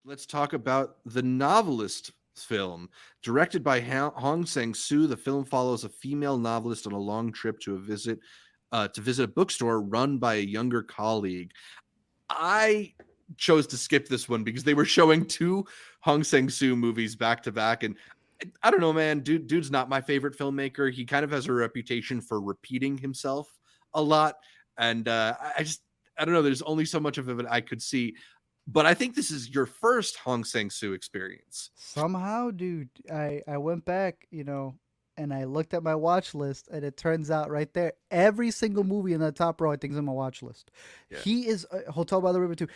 Let's talk about the Novelist film. Directed by Hong Sang-soo, the film follows a female novelist on a long trip to visit a bookstore run by a younger colleague. I chose to skip this one because they were showing two Hong Sang-soo movies back to back, and I don't know, man. Dude's not my favorite filmmaker. He kind of has a reputation for repeating himself a lot, and I don't know. There's only so much of it I could see, but I think this is your first Hong Sang-soo experience. Somehow, dude, I went back, and I looked at my watch list, and it turns out right there, every single movie in the top row, I think, is on my watch list. Yeah, He is Hotel by the River too.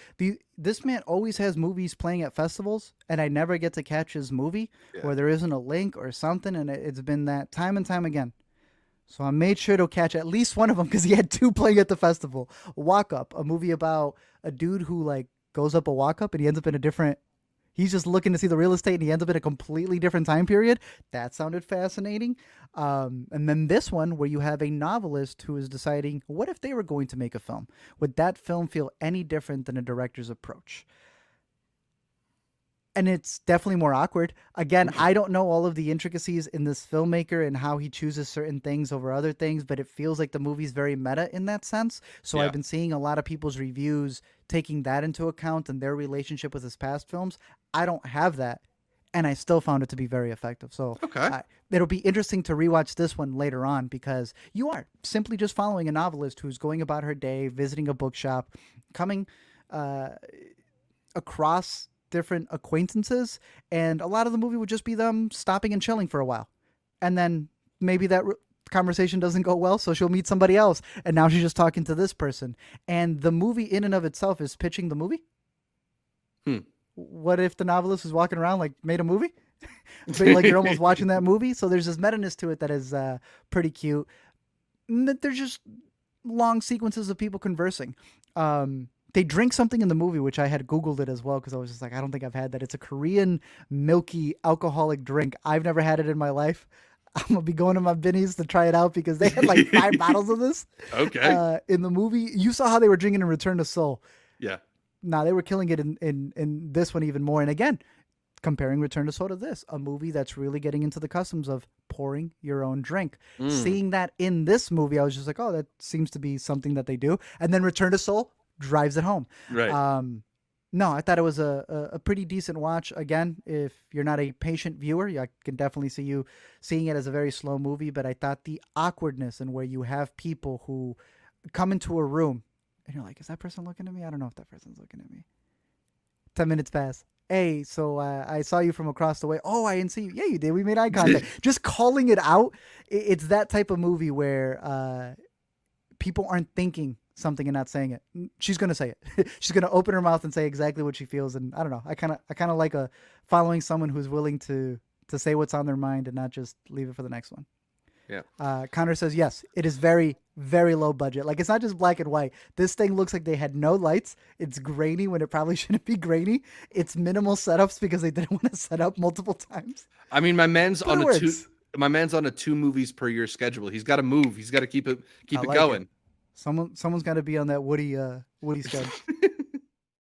This man always has movies playing at festivals, and I never get to catch his movie, yeah. or there isn't a link or something, and it's been that time and time again. So I made sure to catch at least one of them because he had two playing at the festival. Walk Up, a movie about a dude who like goes up a walk up and he ends up in a different. He's just looking to see the real estate and he ends up in a completely different time period. That sounded fascinating. And then this one where you have a novelist who is deciding what if they were going to make a film? Would that film feel any different than a director's approach? And it's definitely more awkward. Again, I don't know all of the intricacies in this filmmaker and how he chooses certain things over other things, but it feels like the movie's very meta in that sense. So I've Yeah. been seeing a lot of people's reviews taking that into account and their relationship with his past films. I don't have that, and I still found it to be very effective. So Okay. it'll be interesting to rewatch this one later on because you are simply just following a novelist who's going about her day, visiting a bookshop, coming uh, across different acquaintances, and a lot of the movie would just be them stopping and chilling for a while, and then maybe that conversation doesn't go well, so she'll meet somebody else, and now she's just talking to this person, and the movie in and of itself is pitching the movie. Hmm. What if the novelist was walking around like made a movie? But like you're almost watching that movie, so there's this meta-ness to it that is pretty cute. There's just long sequences of people conversing. They drink something in the movie, which I had Googled it as well because I was just like, I don't think I've had that. It's a Korean milky alcoholic drink. I've never had it in my life. I'm gonna be going to my Binnies to try it out because they had like 5 bottles of this Okay. in the movie. You saw how they were drinking in Return to Seoul. Yeah. Nah, they were killing it in this one even more. And again, comparing Return to Seoul to this, a movie that's really getting into the customs of pouring your own drink. Mm. Seeing that in this movie, I was just like, oh, that seems to be something that they do. And then Return to Seoul drives it home. Right. No, I thought it was a pretty decent watch. Again, if you're not a patient viewer, I can definitely see you seeing it as a very slow movie. But I thought the awkwardness and where you have people who come into a room and you're like, is that person looking at me? I don't know if that person's looking at me. 10 minutes pass. Hey, so I saw you from across the way. Oh, I didn't see you. Yeah, you did. We made eye contact. Just calling it out. It's that type of movie where people aren't thinking something and not saying it. She's gonna say it. She's gonna open her mouth and say exactly what she feels. And I don't know. I kind of like following someone who's willing to say what's on their mind and not just leave it for the next one. Yeah. Connor says yes. It is very very low budget. Like it's not just black and white. This thing looks like they had no lights. It's grainy when it probably shouldn't be grainy. It's minimal setups because they didn't want to set up multiple times. I mean, But it works. my man's on a 2 movies per year schedule. He's got to move. He's got to keep I it like it. going. Someone's got to be on that Woody schedule.